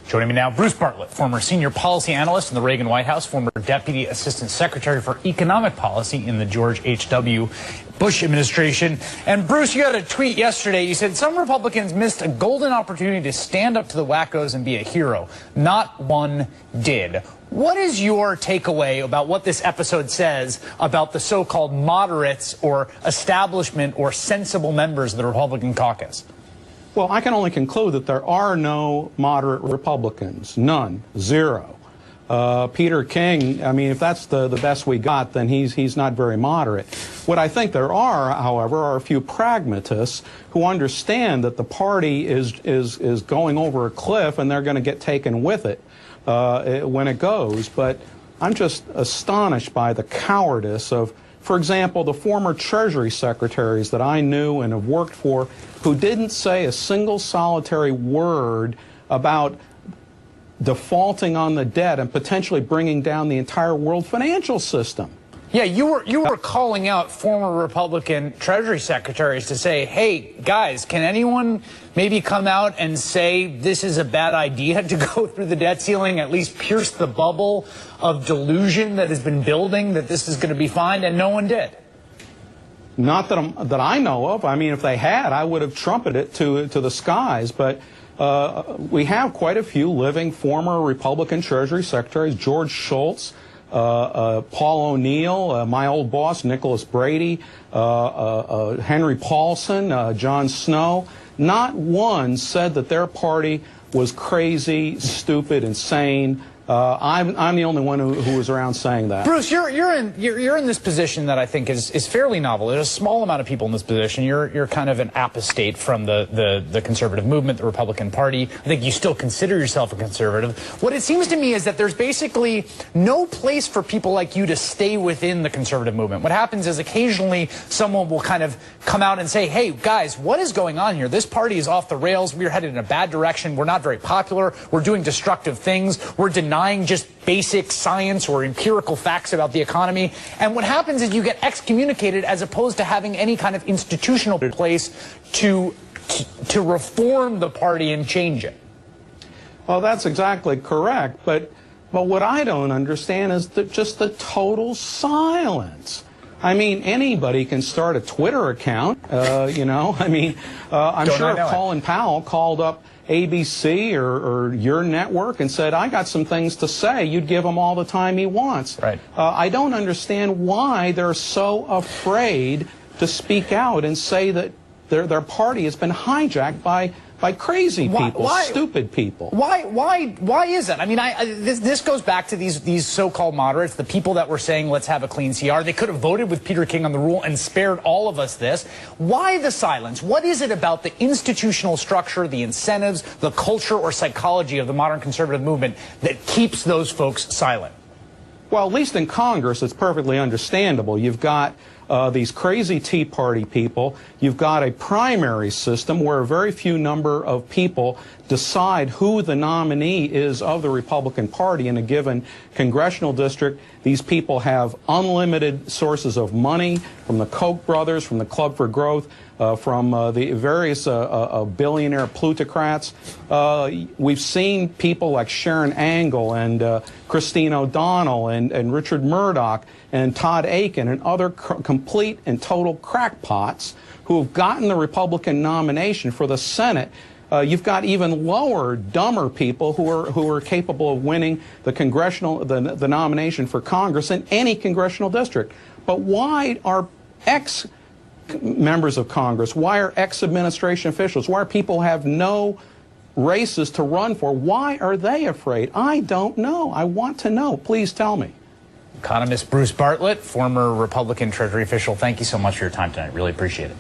Joining me now, Bruce Bartlett, former senior policy analyst in the Reagan White House, former deputy assistant secretary for economic policy in the George H.W. Bush administration. And Bruce, you had a tweet yesterday. You said some Republicans missed a golden opportunity to stand up to the wackos and be a hero. Not one did. What is your takeaway about what this episode says about the so-called moderates or establishment or sensible members of the Republican caucus? Well, I can only conclude that there are no moderate Republicans. None. Zero. Peter King, I mean, if that's the best we got, then he's not very moderate. What I think there are, however, are a few pragmatists who understand that the party is going over a cliff and they're going to get taken with it when it goes. But I'm just astonished by the cowardice of, for example, the former Treasury secretaries that I knew and have worked for who didn't say a single solitary word about defaulting on the debt and potentially bringing down the entire world financial system. Yeah, you were calling out former Republican Treasury secretaries to say, hey, guys, can anyone maybe come out and say this is a bad idea to go through the debt ceiling, at least pierce the bubble of delusion that has been building that this is going to be fine, and no one did? Not that I know of. I mean, if they had, I would have trumpeted it to the skies. But we have quite a few living former Republican Treasury secretaries: George Shultz, Paul O'Neill, my old boss Nicholas Brady, Henry Paulson, John Snow. Not one said that their party was crazy, stupid, insane. I'm the only one who was around saying that. Bruce, you're in this position that I think is fairly novel. There's a small amount of people in this position. You're kind of an apostate from the conservative movement, the Republican Party. I think you still consider yourself a conservative. What it seems to me is that there's basically no place for people like you to stay within the conservative movement. What happens is occasionally someone will kind of come out and say, hey, guys, what is going on here? This party is off the rails. We're headed in a bad direction. We're not very popular. We're doing destructive things. We're denying just basic science or empirical facts about the economy. And what happens is you get excommunicated as opposed to having any kind of institutional place to reform the party and change it. Well, that's exactly correct. But what I don't understand is just the total silence. I mean, anybody can start a Twitter account, you know. I mean, I'm sure if Colin Powell called up ABC or your network and said, I got some things to say, you'd give him all the time he wants. Right. I don't understand why they're so afraid to speak out and say that their party has been hijacked by crazy people, stupid people. Why is that? I mean, this goes back to these so-called moderates, the people that were saying let's have a clean CR. They could have voted with Peter King on the rule and spared all of us this. Why the silence? What is it about the institutional structure, the incentives, the culture or psychology of the modern conservative movement that keeps those folks silent? Well, at least in Congress, it's perfectly understandable. You've got these crazy Tea Party people. You've got a primary system where a very few number of people decide who the nominee is of the Republican Party in a given congressional district. These people have unlimited sources of money from the Koch brothers, from the Club for Growth, from the various billionaire plutocrats. We've seen people like Sharon Angle and Christine O'Donnell and Richard Murdoch and Todd Aiken and other complete and total crackpots who have gotten the Republican nomination for the Senate. You've got even lower, dumber people who are capable of winning the nomination for Congress in any congressional district. But why are ex-members of Congress, why are ex-administration officials, why are people who have no races to run for, why are they afraid? I don't know. I want to know. Please tell me. Economist Bruce Bartlett, former Republican Treasury official, thank you so much for your time tonight. Really appreciate it.